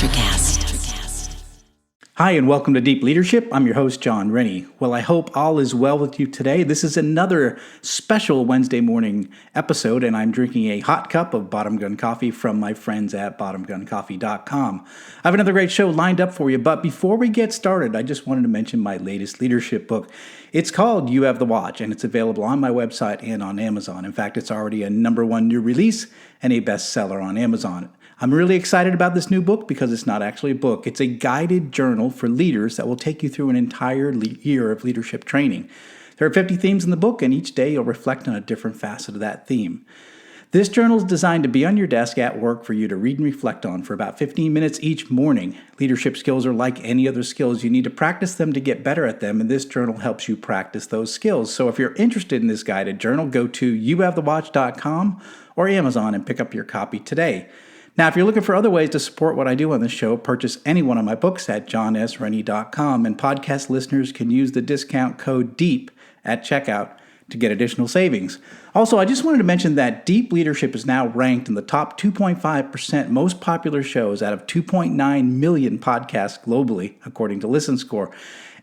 LeiLaRay. Hi, and welcome to Deep Leadership. I'm your host, John Rennie. Well, I hope all is well with you today. This is another special Wednesday morning episode, and I'm drinking a hot cup of Bottom Gun Coffee from my friends at bottomguncoffee.com. I have another great show lined up for you, but before we get started, I just wanted to mention my latest leadership book. It's called You Have the Watch, and it's available on my website and on Amazon. In fact, it's already a #1 new release and a bestseller on Amazon. I'm really excited about this new book because it's not actually a book. It's a guided journal for leaders that will take you through an entire year of leadership training. There are 50 themes in the book, and each day you'll reflect on a different facet of that theme. This journal is designed to be on your desk at work for you to read and reflect on for about 15 minutes each morning. Leadership skills are like any other skills. You need to practice them to get better at them, and this journal helps you practice those skills. So if you're interested in this guided journal, go to youhavethewatch.com or Amazon and pick up your copy today. Now, if you're looking for other ways to support what I do on this show, purchase any one of my books at johnsrennie.com, and podcast listeners can use the discount code DEEP at checkout to get additional savings. Also, I just wanted to mention that Deep Leadership is now ranked in the top 2.5% most popular shows out of 2.9 million podcasts globally, according to ListenScore.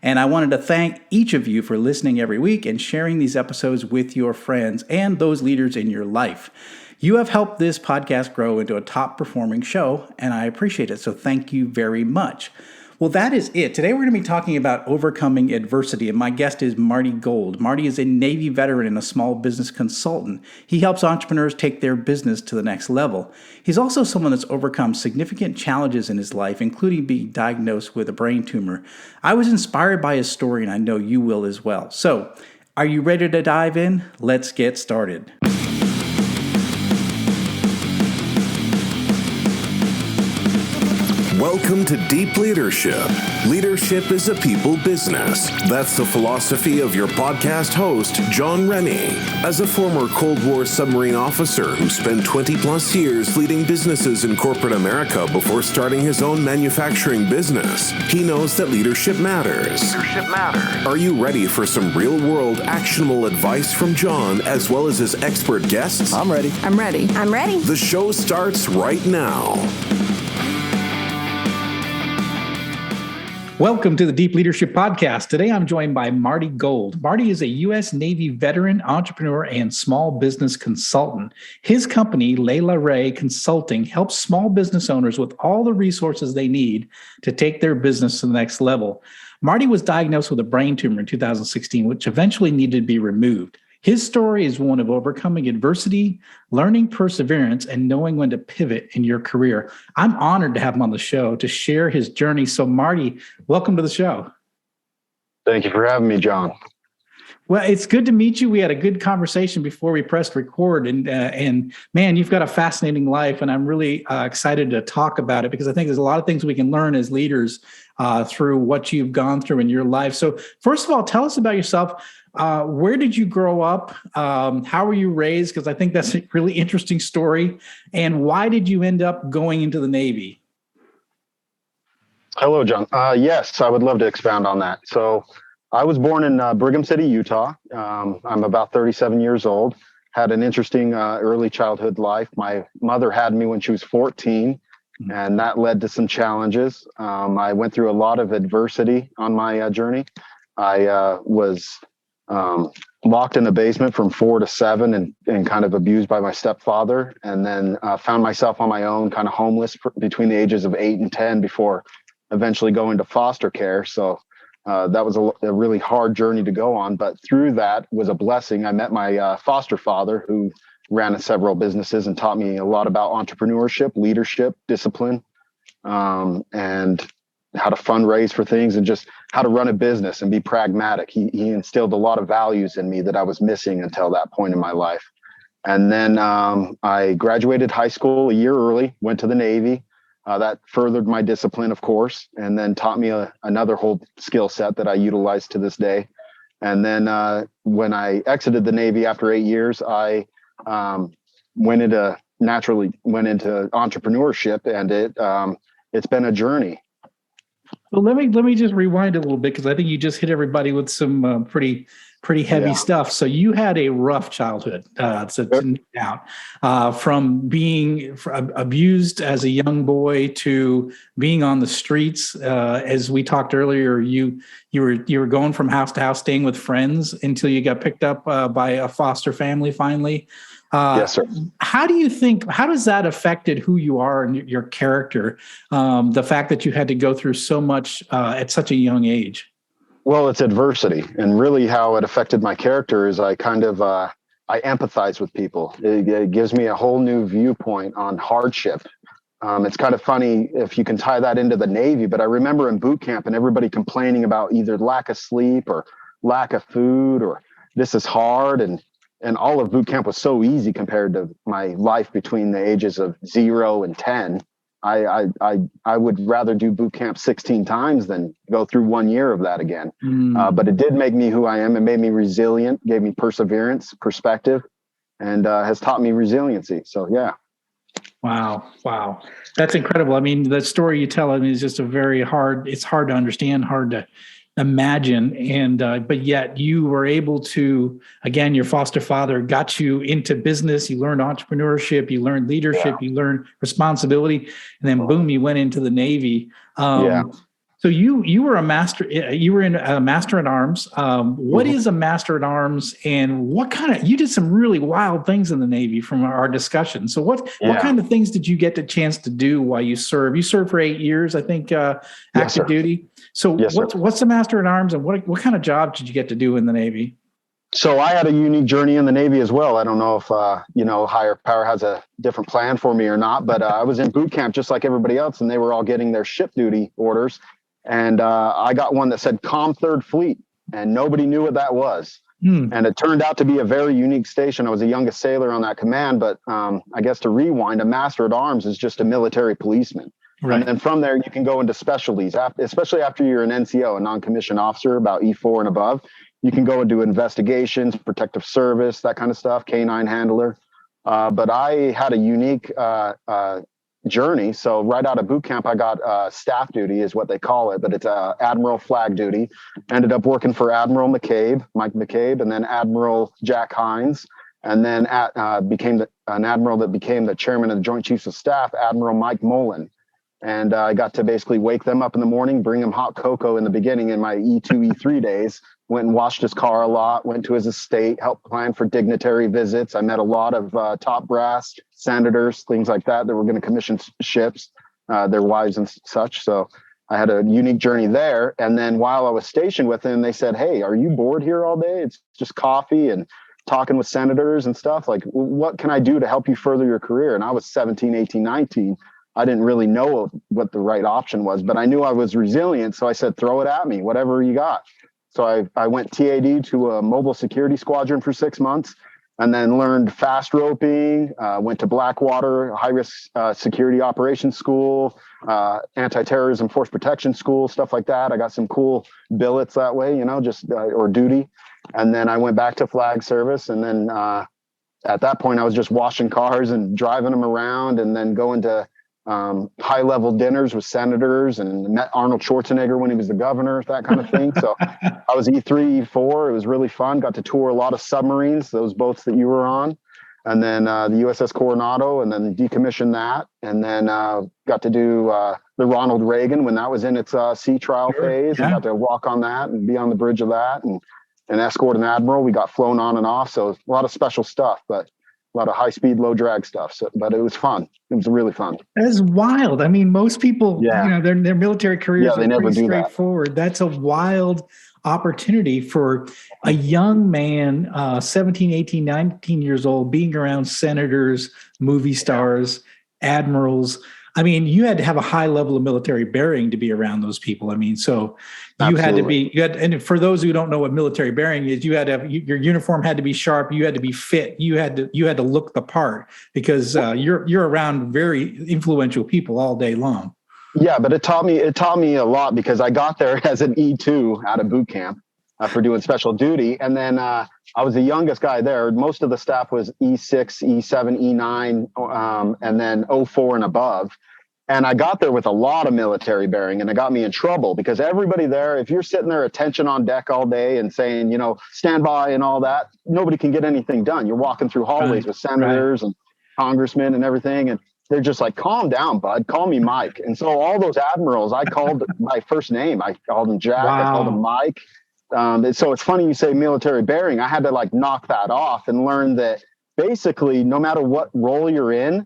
And I wanted to thank each of you for listening every week and sharing these episodes with your friends and those leaders in your life. You have helped this podcast grow into a top-performing show, and I appreciate it, so thank you very much. Well, that is it. Today we're going to be talking about overcoming adversity, and my guest is Marty Gold. Marty is a Navy veteran and a small business consultant. He helps entrepreneurs take their business to the next level. He's also someone that's overcome significant challenges in his life, including being diagnosed with a brain tumor. I was inspired by his story, and I know you will as well. So, are you ready to dive in? Let's get started. Welcome to Deep Leadership. Leadership is a people business. That's the philosophy of your podcast host, John Rennie. As a former Cold War submarine officer who spent 20 plus years leading businesses in corporate America before starting his own manufacturing business, he knows that leadership matters. Are you ready for some real-world actionable advice from John as well as his expert guests? I'm ready. The show starts right now. Welcome to the Deep Leadership Podcast. Today I'm joined by Marty Gold. Marty is a U.S. Navy veteran, entrepreneur, and small business consultant. His company, LeiLaRay Consulting, helps small business owners with all the resources they need to take their business to the next level. Marty was diagnosed with a brain tumor in 2016, which eventually needed to be removed. His story is one of overcoming adversity, learning perseverance, and knowing when to pivot in your career. I'm honored to have him on the show to share his journey. So, Marty, welcome to the show. Thank you for having me, John. Well, it's good to meet you. We had a good conversation before we pressed record, and man, you've got a fascinating life, and I'm really excited to talk about it because I think there's a lot of things we can learn as leaders through what you've gone through in your life. So, first of all, tell us about yourself. Where did you grow up? How were you raised? Because I think that's a really interesting story. And why did you end up going into the Navy? Hello, John. Yes, I would love to expound on that. So I was born in Brigham City, Utah. I'm about 37 years old. Had an interesting early childhood life. My mother had me when she was 14, and that led to some challenges. I went through a lot of adversity on my journey. I was locked in the basement from 4 to 7 and kind of abused by my stepfather, and then found myself on my own, kind of homeless between the ages of 8 and 10 before eventually going to foster care. So that was a really hard journey to go on, but through that was a blessing. I met my foster father, who ran several businesses and taught me a lot about entrepreneurship, leadership, discipline, and how to fundraise for things and just how to run a business and be pragmatic. He instilled a lot of values in me that I was missing until that point in my life. And then I graduated high school a year early, went to the Navy. That furthered my discipline, of course, and then taught me another whole skill set that I utilize to this day. And then when I exited the Navy after 8 years, I naturally went into entrepreneurship, and it's been a journey. Well, let me just rewind a little bit because I think you just hit everybody with some pretty heavy Yeah. stuff. So you had a rough childhood, to no doubt, from being abused as a young boy to being on the streets. As we talked earlier, you were going from house to house, staying with friends until you got picked up by a foster family finally. Uh, Yes, sir. how do you think? How does that affected who you are and your character? The fact that you had to go through so much at such a young age. Well, it's adversity, and really how it affected my character is I kind of I empathize with people. It gives me a whole new viewpoint on hardship. It's kind of funny if you can tie that into the Navy, but I remember in boot camp and everybody complaining about either lack of sleep or lack of food or this is hard, and all of boot camp was so easy compared to my life between the ages of 0 and 10. I would rather do boot camp 16 times than go through 1 year of that again. But it did make me who I am. It made me resilient, gave me perseverance, perspective, and has taught me resiliency. So, yeah. Wow. That's incredible. I mean, the story you tell is just it's hard to understand, hard to imagine. And, but yet you were able to, again, your foster father got you into business. You learned entrepreneurship, you learned leadership, you learned responsibility, and then boom, you went into the Navy. So you were a master. You were in a master at arms. What is a master at arms, and what kind of? You did some really wild things in the Navy from our discussion. So what kind of things did you get the chance to do while you served? You served for 8 years, I think, active duty. So what's the master at arms, and what kind of job did you get to do in the Navy? So I had a unique journey in the Navy as well. I don't know if higher power has a different plan for me or not, but I was in boot camp just like everybody else, and they were all getting their ship duty orders. And I got one that said Com Third Fleet, and nobody knew what that was. And it turned out to be a very unique station. I was the youngest sailor on that command, but I guess to rewind, a master at arms is just a military policeman. Right. And then from there, you can go into specialties, especially after you're an NCO, a non-commissioned officer, about E4 and above. You can go and do investigations, protective service, that kind of stuff, canine handler. But I had a unique journey. So right out of boot camp, I got staff duty is what they call it, but it's Admiral flag duty. Ended up working for Admiral Mike McCabe, and then Admiral Jack Hines, and then became an admiral that became the chairman of the Joint Chiefs of Staff, Admiral Mike Mullen. And I got to basically wake them up in the morning, bring them hot cocoa in the beginning in my E2, E3 days, went and washed his car a lot, went to his estate, helped plan for dignitary visits. I met a lot of top brass, senators, things like that were going to commission ships, their wives and such. So I had a unique journey there. And then while I was stationed with them, they said, "Hey, are you bored here all day? It's just coffee and talking with senators and stuff. Like, what can I do to help you further your career?" And I was 17, 18, 19. I didn't really know what the right option was, but I knew I was resilient. So I said, "Throw it at me, whatever you got." So I went TAD to a mobile security squadron for 6 months, and then learned fast roping, went to Blackwater, high-risk security operations school, anti-terrorism force protection school, stuff like that. I got some cool billets that way, or duty. And then I went back to flag service, and then at that point, I was just washing cars and driving them around, and then going to high-level dinners with senators, and met Arnold Schwarzenegger when he was the governor, that kind of thing. So I was E3, E4. It was really fun. Got to tour a lot of submarines, those boats that you were on, and then the USS Coronado, and then decommissioned that, and then got to do the Ronald Reagan when that was in its sea trial phase. I got to walk on that and be on the bridge of that, and escort an admiral. We got flown on and off, so a lot of special stuff, but a lot of high-speed, low-drag stuff. So, but it was fun. It was really fun. That's wild. I mean, most people, their military careers are pretty straightforward. That's a wild opportunity for a young man, 17, 18, 19 years old, being around senators, movie stars, admirals. I mean, you had to have a high level of military bearing to be around those people. I mean, so you had to be, and for those who don't know what military bearing is, you had to have, your uniform had to be sharp. You had to be fit. You had to look the part, because you're around very influential people all day long. Yeah, but it taught me a lot, because I got there as an E2 out of boot camp for doing special duty. And then I was the youngest guy there. Most of the staff was E6, E7, E9, and then 04 and above. And I got there with a lot of military bearing, and it got me in trouble because everybody there, if you're sitting there attention on deck all day and saying, stand by and all that, nobody can get anything done. You're walking through hallways with senators and congressmen and everything. And they're just like, calm down, bud, call me Mike. And so all those admirals, I called by first name. I called him Jack. Wow. I called him Mike. And so it's funny you say military bearing. I had to like knock that off and learn that basically no matter what role you're in,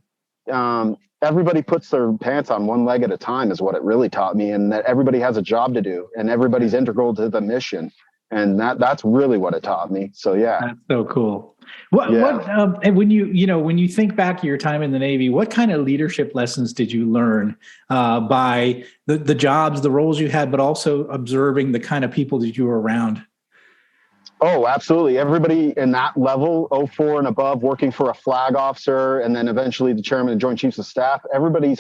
everybody puts their pants on one leg at a time is what it really taught me, and that everybody has a job to do and everybody's integral to the mission. And that's really what it taught me. So, yeah. That's so cool. And when you think back to your time in the Navy, what kind of leadership lessons did you learn by the jobs, the roles you had, but also observing the kind of people that you were around? Oh, absolutely. Everybody in that level, 04 and above, working for a flag officer, and then eventually the chairman and joint chiefs of staff, everybody's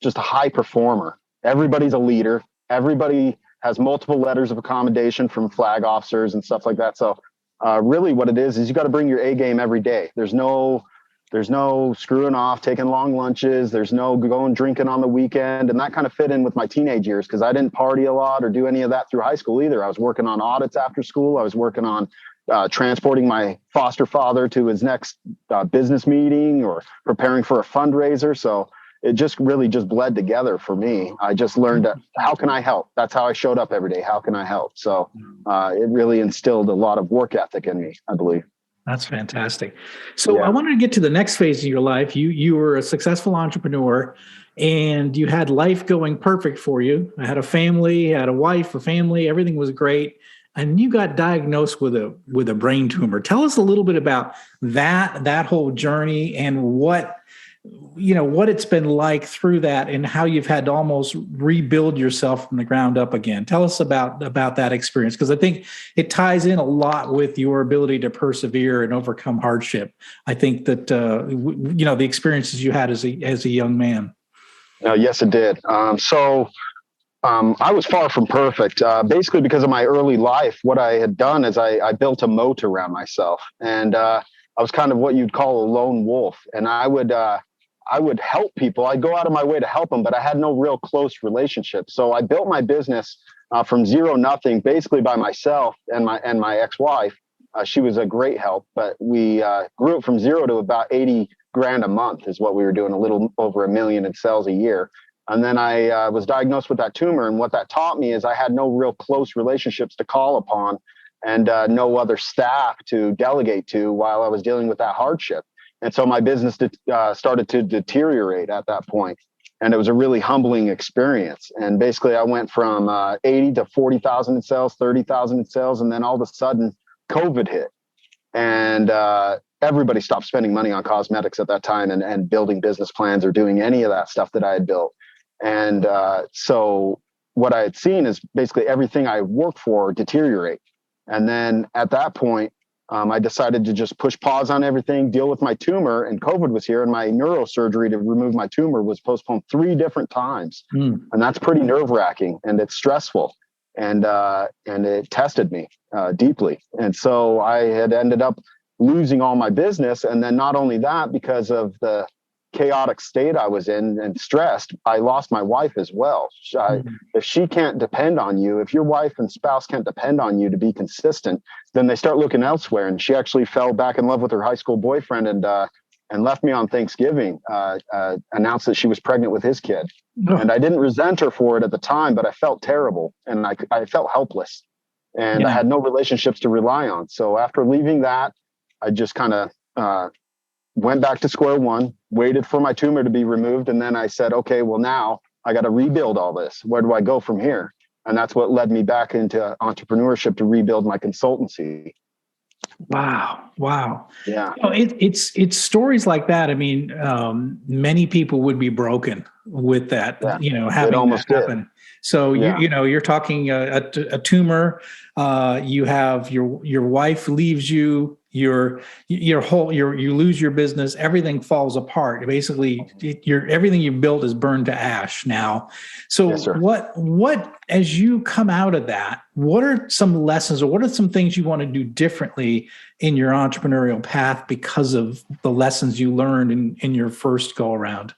just a high performer. Everybody's a leader. Everybody has multiple letters of accommodation from flag officers and stuff like that. So really what it is you got to bring your A game every day. There's no screwing off, taking long lunches. There's no going drinking on the weekend. And that kind of fit in with my teenage years because I didn't party a lot or do any of that through high school either. I was working on audits after school. I was working on transporting my foster father to his next business meeting or preparing for a fundraiser. So it just really just bled together for me. I just learned how can I help? That's how I showed up every day. How can I help? So it really instilled a lot of work ethic in me, I believe. That's fantastic. So I wanted to get to the next phase of your life. You were a successful entrepreneur and you had life going perfect for you. I had a family, had a wife, a family, everything was great. And you got diagnosed with a brain tumor. Tell us a little bit about that whole journey and what it's been like through that and how you've had to almost rebuild yourself from the ground up again. Tell us about that experience, because I think it ties in a lot with your ability to persevere and overcome hardship. I think that, the experiences you had as a young man. Yes, it did. So I was far from perfect. Basically, because of my early life, what I had done is I built a moat around myself, and I was kind of what you'd call a lone wolf. And I would help people. I'd go out of my way to help them, but I had no real close relationship. So I built my business from zero, nothing, basically by myself and my ex-wife. She was a great help, but we grew it from zero to about 80 grand a month is what we were doing, a little over $1 million in sales a year. And then I was diagnosed with that tumor. And what that taught me is I had no real close relationships to call upon and no other staff to delegate to while I was dealing with that hardship. And so my business started to deteriorate at that point. And it was a really humbling experience. And basically I went from 80 to 40,000 in sales, 30,000 in sales. And then all of a sudden COVID hit and everybody stopped spending money on cosmetics at that time and building business plans or doing any of that stuff that I had built. And so what I had seen is basically everything I worked for deteriorate. And then at that point, I decided to just push pause on everything, deal with my tumor, and COVID was here, and my neurosurgery to remove my tumor was postponed 3 different times. And that's pretty nerve-wracking, and it's stressful, and it tested me deeply. And so I had ended up losing all my business, and then not only that, because of the chaotic state I was in and stressed, I lost my wife as well. If she can't depend on you, if your wife and spouse can't depend on you to be consistent, then they start looking elsewhere. And she actually fell back in love with her high school boyfriend and left me on Thanksgiving, announced that she was pregnant with his kid. And I didn't resent her for it at the time, but I felt terrible and I felt helpless and I had no relationships to rely on. So after leaving that, I just kind of went back to square one, waited for my tumor to be removed. And then I said, okay, well, now I got to rebuild all this. Where do I go from here? And that's what led me back into entrepreneurship to rebuild my consultancy. Wow. Yeah. It's stories like that. I mean, many people would be broken with that, having that happen. Did. So you're talking a tumor. You have your wife leaves you. You lose your business. Everything falls apart. Basically, everything you built is burned to ash now. So yes, what as you come out of that, what are some lessons or what are some things you want to do differently in your entrepreneurial path because of the lessons you learned in your first go around?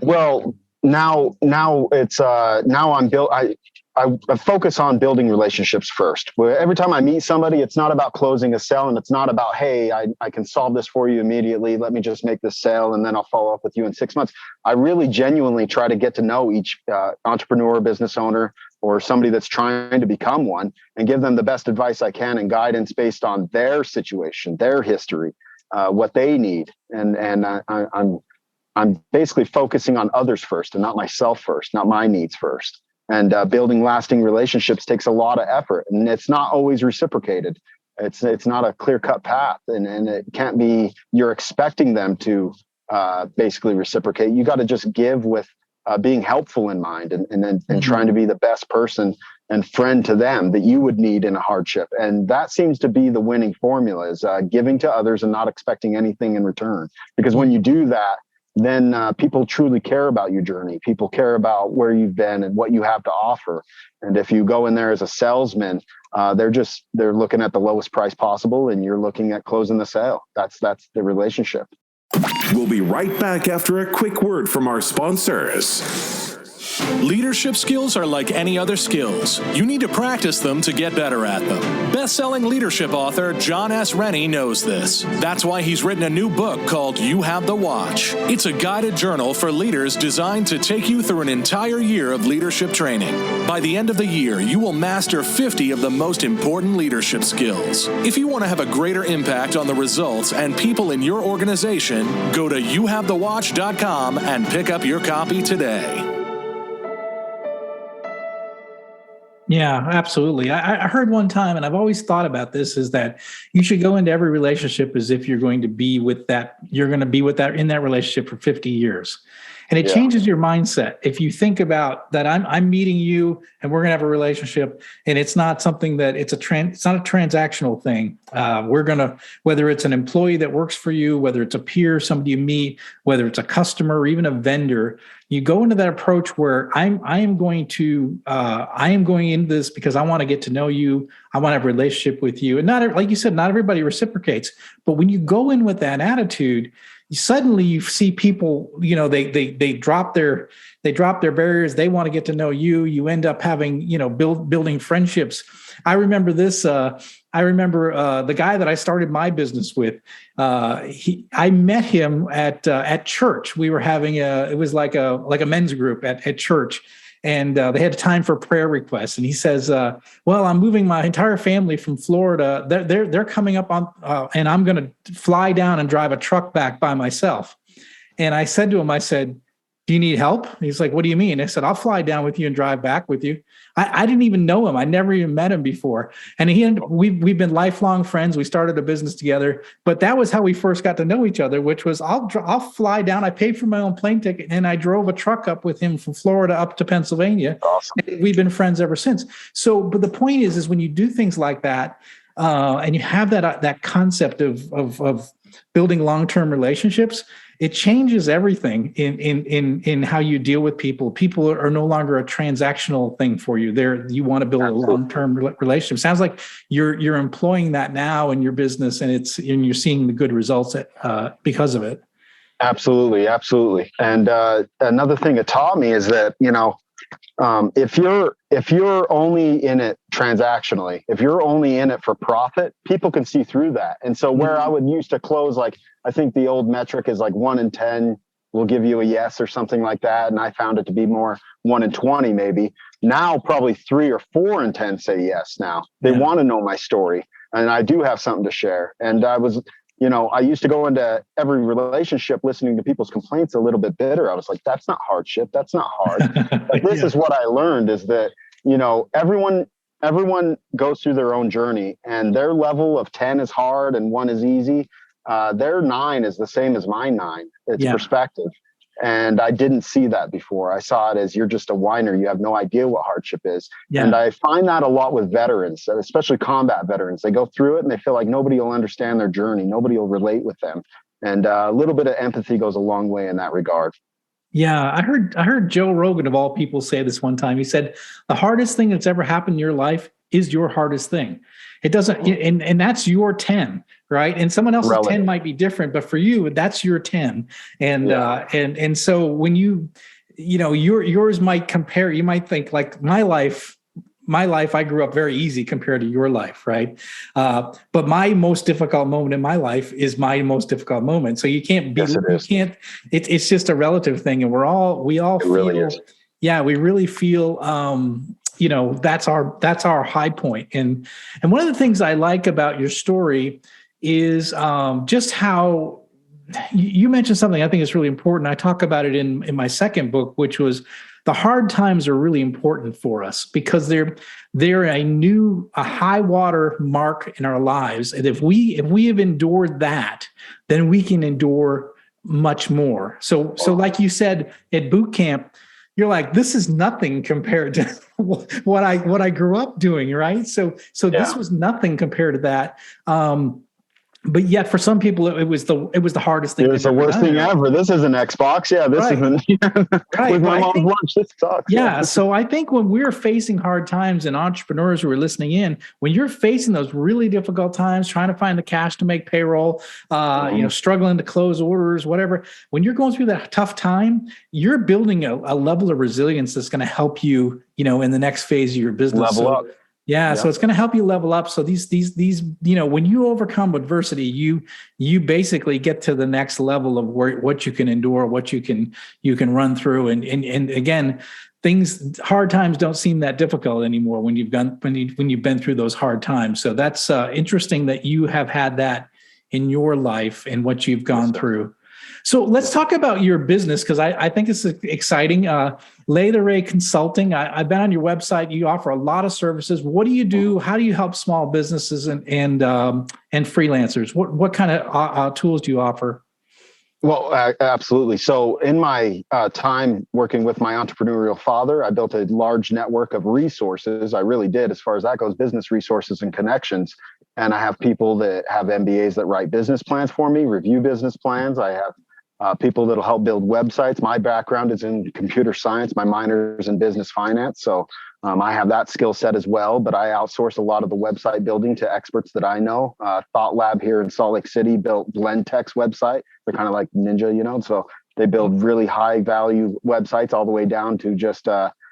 Well, now it's now I'm built. I focus on building relationships first. Where every time I meet somebody, it's not about closing a sale, and it's not about, hey, I can solve this for you immediately. Let me just make this sale, and then I'll follow up with you in 6 months. I really genuinely try to get to know each entrepreneur, business owner, or somebody that's trying to become one, and give them the best advice I can and guidance based on their situation, their history, what they need, and I'm basically focusing on others first and not myself first, not my needs first. And building lasting relationships takes a lot of effort, and it's not always reciprocated. It's not a clear cut path, and it can't be. You're expecting them to basically reciprocate. You got to just give with being helpful in mind, and trying to be the best person and friend to them that you would need in a hardship. And that seems to be the winning formula: is giving to others and not expecting anything in return. Because when you do that, then people truly care about your journey. People care about where you've been and what you have to offer. And if you go in there as a salesman, they're looking at the lowest price possible, and you're looking at closing the sale. That's the relationship. We'll be right back after a quick word from our sponsors. Leadership skills are like any other skills. You need to practice them to get better at them. Best-selling leadership author John S. Rennie knows this. That's why he's written a new book called You Have the Watch. It's a guided journal for leaders designed to take you through an entire year of leadership training. By the end of the year, you will master 50 of the most important leadership skills. If you want to have a greater impact on the results and people in your organization, go to youhavethewatch.com and pick up your copy today. Yeah, absolutely. I heard one time, and I've always thought about this, is that you should go into every relationship as if you're going to be with that, in that relationship for 50 years. And it changes your mindset. If you think about that, I'm meeting you and we're going to have a relationship, and it's not something that it's not a transactional thing. We're going to, whether it's an employee that works for you, whether it's a peer, somebody you meet, whether it's a customer or even a vendor, you go into that approach where I am going into this because I want to get to know you. I want to have a relationship with you. And not, like you said, not everybody reciprocates. But when you go in with that attitude, suddenly you see people, they drop their barriers. They want to get to know you. You end up having, building friendships. I remember this. The guy that I started my business with. I met him at church. We were having it was like a men's group at church. And they had time for prayer requests. And he says, well, I'm moving my entire family from Florida. They're coming up on, and I'm going to fly down and drive a truck back by myself. And I said to him, do you need help? He's like, what do you mean? I said, I'll fly down with you and drive back with you. I didn't even know him. I never even met him before. And we've been lifelong friends. We started a business together, but that was how we first got to know each other, which was I'll fly down. I paid for my own plane ticket, and I drove a truck up with him from Florida up to Pennsylvania. Awesome. And we've been friends ever since. So, but the point is when you do things like that, and you have that concept of building long-term relationships, it changes everything in how you deal with people. People are no longer a transactional thing for you. You want to build a long-term relationship. Sounds like you're employing that now in your business, and you're seeing the good results because of it. Absolutely. And another thing it taught me is that, if you're only in it transactionally, if you're only in it for profit, people can see through that. And so where I would used to close, like, I think the old metric is like 1 in 10 will give you a yes or something like that. And I found it to be more 1 in 20, maybe. Now, probably 3 or 4 in 10 say yes. Now they want to know my story, and I do have something to share. And I used to go into every relationship listening to people's complaints a little bit bitter. I was like, that's not hardship. That's not hard. But this is what I learned is that, everyone goes through their own journey, and their level of 10 is hard and 1 is easy. Their 9 is the same as my 9. It's perspective. And I didn't see that before. I saw it as you're just a whiner. You have no idea what hardship is. Yeah. And I find that a lot with veterans, especially combat veterans. They go through it and they feel like nobody will understand their journey. Nobody will relate with them. And a little bit of empathy goes a long way in that regard. Yeah, I heard Joe Rogan, of all people, say this one time. He said, the hardest thing that's ever happened in your life is your hardest thing. It doesn't, and that's your 10, right? And someone else's 10 might be different, but for you, that's your 10. And so when yours might compare, you might think like my life, I grew up very easy compared to your life, right? But my most difficult moment in my life is my most difficult moment. So you can't be, it's just a relative thing. And we all feel, really we really feel, that's our high point. And one of the things I like about your story is just how you mentioned something I think is really important. I talk about it in my second book, which was the hard times are really important for us because they're a high water mark in our lives. And if we have endured that, then we can endure much more. So like you said at boot camp, you're like, this is nothing compared to what I grew up doing, right? So this was nothing compared to that. But yet, for some people, it was the hardest thing. It was the worst thing ever. This is an Xbox. Yeah, this isn't. With my mom's lunch, this sucks. Yeah. So I think when we're facing hard times, and entrepreneurs who are listening in, when you're facing those really difficult times, trying to find the cash to make payroll, struggling to close orders, whatever. When you're going through that tough time, you're building a level of resilience that's going to help you, in the next phase of your business. Level up. Yeah, so it's going to help you level up. So these, when you overcome adversity, you basically get to the next level of what you can endure, what you can run through, and again, hard times don't seem that difficult anymore when you've been through those hard times. So that's interesting that you have had that in your life and what you've gone through. So let's talk about your business, because I think it's exciting. LeiLaRay Consulting. I've been on your website. You offer a lot of services. What do you do? How do you help small businesses and freelancers? What kind of tools do you offer? Well, absolutely. So in my time working with my entrepreneurial father, I built a large network of resources. I really did, as far as that goes, business resources and connections. And I have people that have MBAs that write business plans for me, review business plans. I have people that'll help build websites. My background is in computer science. My minor is in business finance. So I have that skill set as well, but I outsource a lot of the website building to experts that I know. Thought Lab here in Salt Lake City built BlendText's website. They're kind of like Ninja, so they build really high value websites all the way down to just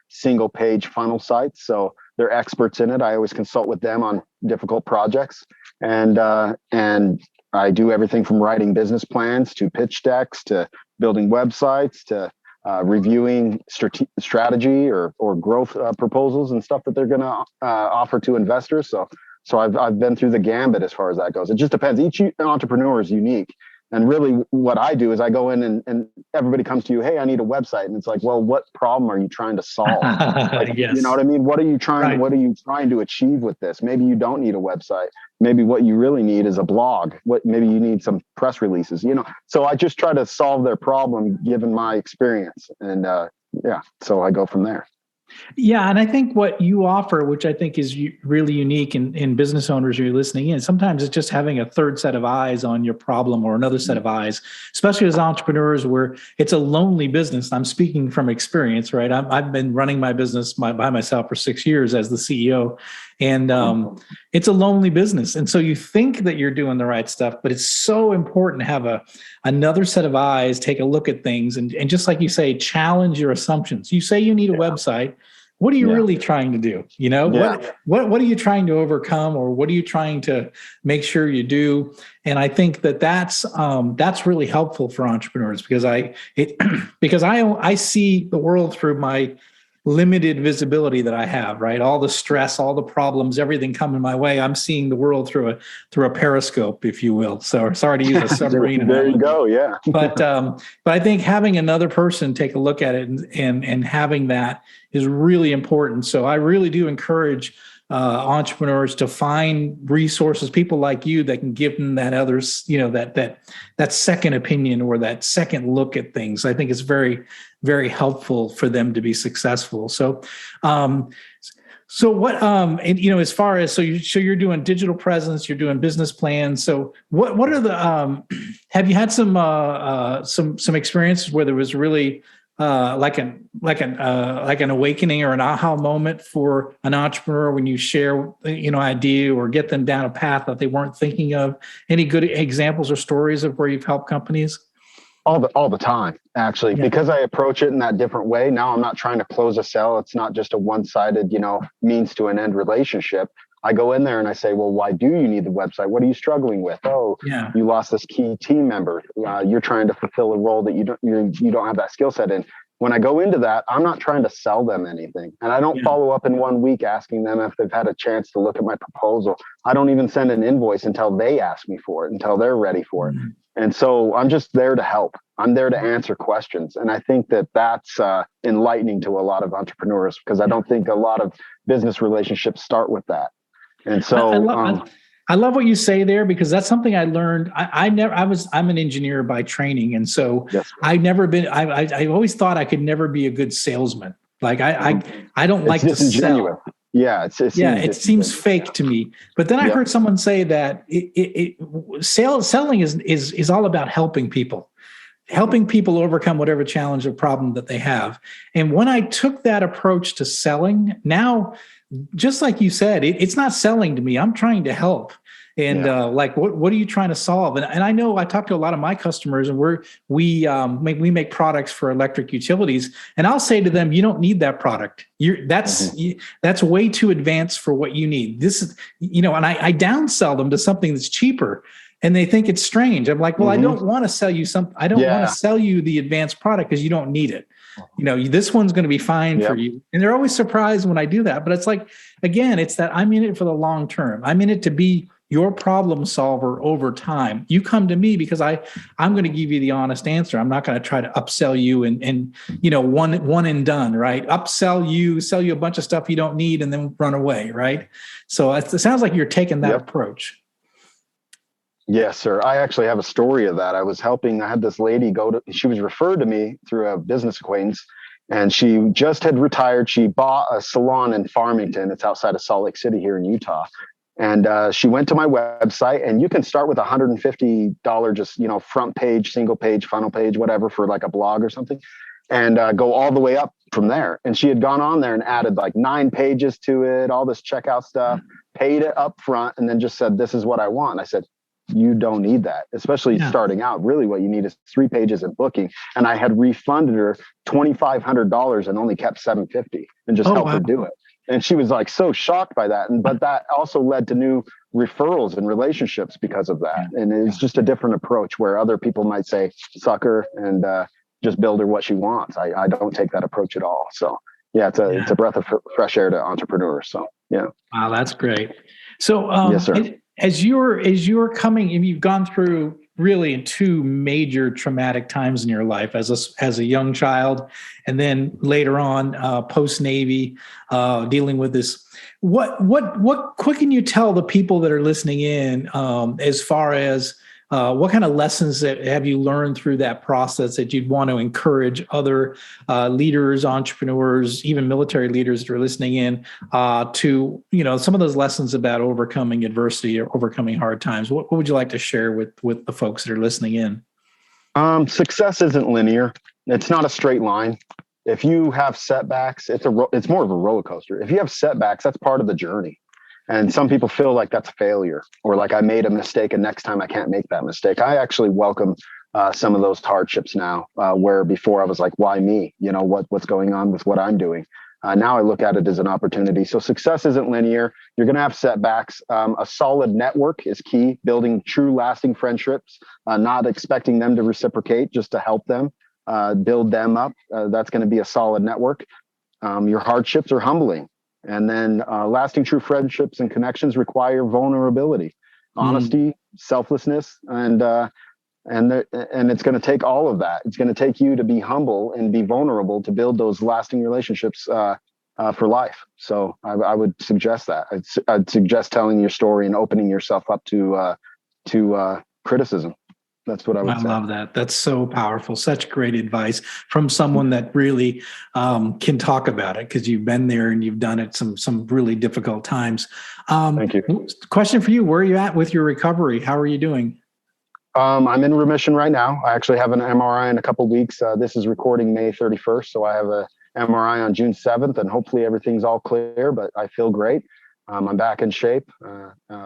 single page funnel sites. So they're experts in it. I always consult with them on difficult projects, and I do everything from writing business plans to pitch decks to building websites to reviewing strategy or growth proposals and stuff that they're going to offer to investors. So I've been through the gambit as far as that goes. It just depends. Each entrepreneur is unique. And really what I do is I go in and everybody comes to you, hey, I need a website. And it's like, well, what problem are you trying to solve? Yes. You know what I mean? What are you trying to achieve with this? Maybe you don't need a website. Maybe what you really need is a blog. Maybe you need some press releases, So I just try to solve their problem given my experience. And so I go from there. Yeah. And I think what you offer, which I think is really unique in business owners who are listening in, sometimes it's just having a third set of eyes on your problem or another set of eyes, especially as entrepreneurs where it's a lonely business. I'm speaking from experience, right? I've been running my business by myself for 6 years as the CEO, and it's a lonely business. And so you think that you're doing the right stuff, but it's so important to have another set of eyes, take a look at things. And just like you say, challenge your assumptions. You say you need a website. What are you really trying to do? What are you trying to overcome, or what are you trying to make sure you do? And I think that's really helpful for entrepreneurs because I see the world through my limited visibility that I have, right? All the stress, all the problems, everything coming my way. I'm seeing the world through a periscope, if you will. So sorry to use a submarine. There you go. Yeah. But I think having another person take a look at it and having that is really important. So I really do encourage entrepreneurs to find resources, people like you that can give them that others, that second opinion or that second look at things. I think it's very, very helpful for them to be successful. So, what, as far as, so you're doing digital presence, you're doing business plans. So what are the, have you had some experiences where there was really an awakening or an aha moment for an entrepreneur when you share, idea or get them down a path that they weren't thinking of? Any good examples or stories of where you've helped companies? All the time, actually, because I approach it in that different way. Now I'm not trying to close a sale. It's not just a one-sided, means to an end relationship. I go in there and I say, well, why do you need the website? What are you struggling with? Oh, you lost this key team member. You're trying to fulfill a role that you don't have that skill set in. When I go into that, I'm not trying to sell them anything. And I don't follow up in 1 week asking them if they've had a chance to look at my proposal. I don't even send an invoice until they ask me for it, until they're ready for it. And so I'm just there to help. I'm there to answer questions. And I think that that's enlightening to a lot of entrepreneurs, because I don't think a lot of business relationships start with that. And so I love what you say there, because that's something I learned. I'm an engineer by training. And so I always thought I could never be a good salesman. Like I don't like to sell. Yeah, it seems fake to me. But then I heard someone say that selling is all about helping people overcome whatever challenge or problem that they have. And when I took that approach to selling, now, just like you said, it's not selling to me. I'm trying to help. And what are you trying to solve? And I know I talk to a lot of my customers, and we make products for electric utilities, and I'll say to them, you don't need that product. That's way too advanced for what you need. This is, and I downsell them to something that's cheaper, and they think it's strange. I'm like, well, I don't want to sell you something. I don't want to sell you the advanced product because you don't need it. This one's going to be fine for you. And they're always surprised when I do that. But it's like, again, it's that I'm in it for the long term. I'm in it to be your problem solver over time. You come to me because I'm going to give you the honest answer. I'm not going to try to upsell you and one and done, right? Upsell you, sell you a bunch of stuff you don't need, and then run away, right? So it sounds like you're taking that approach. Yes, sir. I actually have a story of that. I had this lady she was referred to me through a business acquaintance, and she just had retired. She bought a salon in Farmington. It's outside of Salt Lake City here in Utah. And she went to my website, and you can start with $150, just, front page, single page, funnel page, whatever, for like a blog or something, and go all the way up from there. And she had gone on there and added like 9 pages to it, all this checkout stuff, paid it up front, and then just said, this is what I want. And I said, you don't need that, especially starting out. Really what you need is 3 pages of booking. And I had refunded her $2,500 and only kept $750 and just helped her do it. And she was like so shocked by that. But that also led to new referrals and relationships because of that. And it's just a different approach, where other people might say, suck her and just build her what she wants. I don't take that approach at all. So it's a breath of fresh air to entrepreneurs. So Wow, that's great. So yes, sir. As you're coming, and you've gone through really 2 major traumatic times in your life as a young child, and then later on post Navy, dealing with this. What can you tell the people that are listening in as far as what kind of lessons have you learned through that process that you'd want to encourage other leaders, entrepreneurs, even military leaders that are listening in to, some of those lessons about overcoming adversity or overcoming hard times? What would you like to share with the folks that are listening in? Success isn't linear. It's not a straight line. If you have setbacks, it's more of a roller coaster. If you have setbacks, that's part of the journey. And some people feel like that's a failure, or like I made a mistake and next time I can't make that mistake. I actually welcome some of those hardships now, where before I was like, why me? What's going on with what I'm doing? Now I look at it as an opportunity. So success isn't linear. You're going to have setbacks. A solid network is key. Building true lasting friendships, not expecting them to reciprocate, just to help them, build them up. That's going to be a solid network. Your hardships are humbling. And then lasting true friendships and connections require vulnerability, honesty, selflessness, and it's going to take all of that. It's going to take you to be humble and be vulnerable to build those lasting relationships for life. So I would suggest that. I'd suggest telling your story and opening yourself up to criticism. That's what I would say. I love that. That's so powerful. Such great advice from someone that really can talk about it, because you've been there and you've done it some really difficult times. Thank you. Question for you. Where are you at with your recovery? How are you doing? I'm in remission right now. I actually have an MRI in a couple weeks. This is recording May 31st, so I have a MRI on June 7th, and hopefully everything's all clear. But I feel great. I'm back in shape,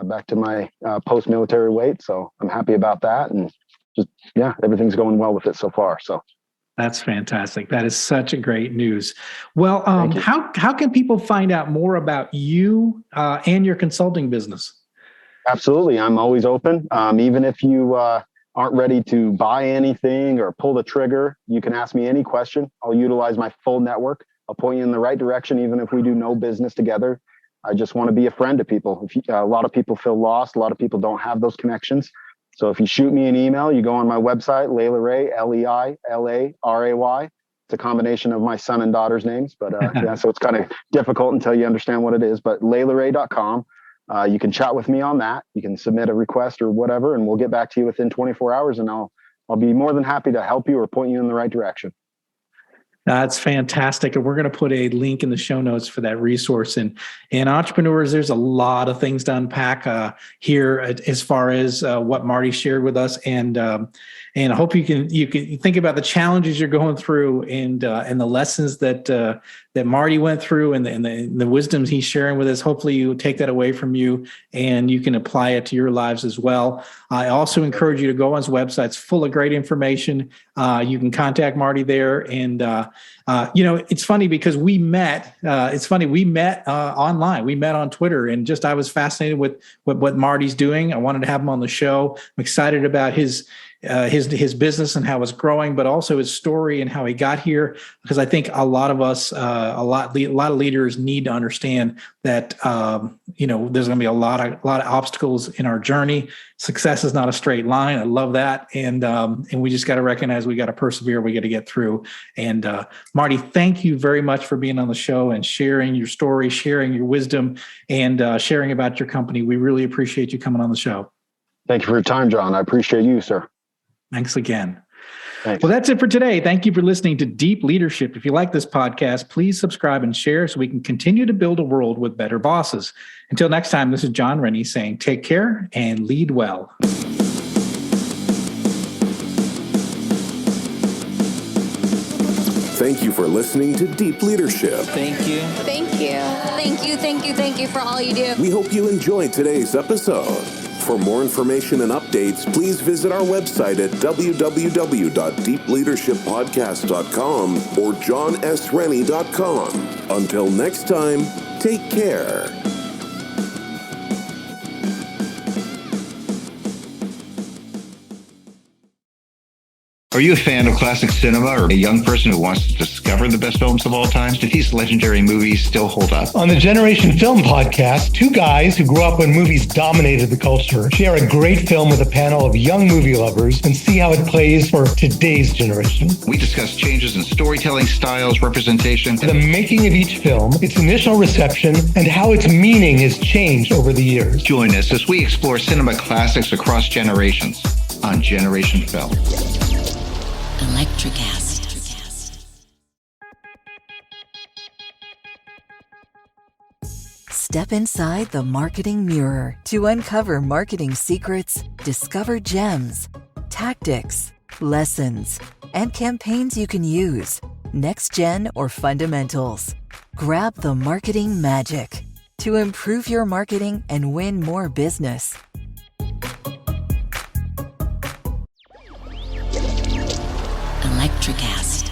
back to my post-military weight, so I'm happy about that. And just everything's going well with it so far. So that's fantastic. That is such a great news. Well, how can people find out more about you and your consulting business? Absolutely. I'm always open. Even if you aren't ready to buy anything or pull the trigger, you can ask me any question. I'll utilize my full network. I'll point you in the right direction, even if we do no business together. I just want to be a friend to people. A lot of people feel lost. A lot of people don't have those connections. So if you shoot me an email, you go on my website, LeiLaRay, LeiLaRay. It's a combination of my son and daughter's names, but so it's kind of difficult until you understand what it is. But LeiLaRay.com. You can chat with me on that. You can submit a request or whatever, and we'll get back to you within 24 hours. And I'll be more than happy to help you or point you in the right direction. That's fantastic. And we're going to put a link in the show notes for that resource. And entrepreneurs, there's a lot of things to unpack here as far as what Marty shared with us. And I hope you can think about the challenges you're going through and the lessons that Marty went through and the wisdoms he's sharing with us. Hopefully you take that away from you and you can apply it to your lives as well. I also encourage you to go on his website. It's full of great information. You can contact Marty there. And, it's funny because we met online. We met on Twitter, and I was fascinated with what Marty's doing. I wanted to have him on the show. I'm excited about his business and how it's growing, but also his story and how he got here. Because I think a lot of us, a lot of leaders need to understand that there's going to be a lot of obstacles in our journey. Success is not a straight line. I love that, and we just got to recognize we got to persevere. We got to get through. And Marty, thank you very much for being on the show and sharing your story, sharing your wisdom, and sharing about your company. We really appreciate you coming on the show. Thank you for your time, John. I appreciate you, sir. Thanks again. Thanks. Well, that's it for today. Thank you for listening to Deep Leadership. If you like this podcast, please subscribe and share so we can continue to build a world with better bosses. Until next time, this is John Rennie saying take care and lead well. Thank you for listening to Deep Leadership. Thank you. Thank you. Thank you, thank you, thank you for all you do. We hope you enjoyed today's episode. For more information and updates, please visit our website at www.deepleadershippodcast.com or johnsrennie.com. Until next time, take care. Are you a fan of classic cinema or a young person who wants to discover the best films of all time? Do these legendary movies still hold up? On the Generation Film podcast, two guys who grew up when movies dominated the culture share a great film with a panel of young movie lovers and see how it plays for today's generation. We discuss changes in storytelling styles, representation, The making of each film, its initial reception, and how its meaning has changed over the years. Join us as we explore cinema classics across generations on Generation Film. Electricast. Step inside the marketing mirror to uncover marketing secrets, discover gems, tactics, lessons, and campaigns you can use, next gen or fundamentals. Grab the marketing magic to improve your marketing and win more business. Electricast.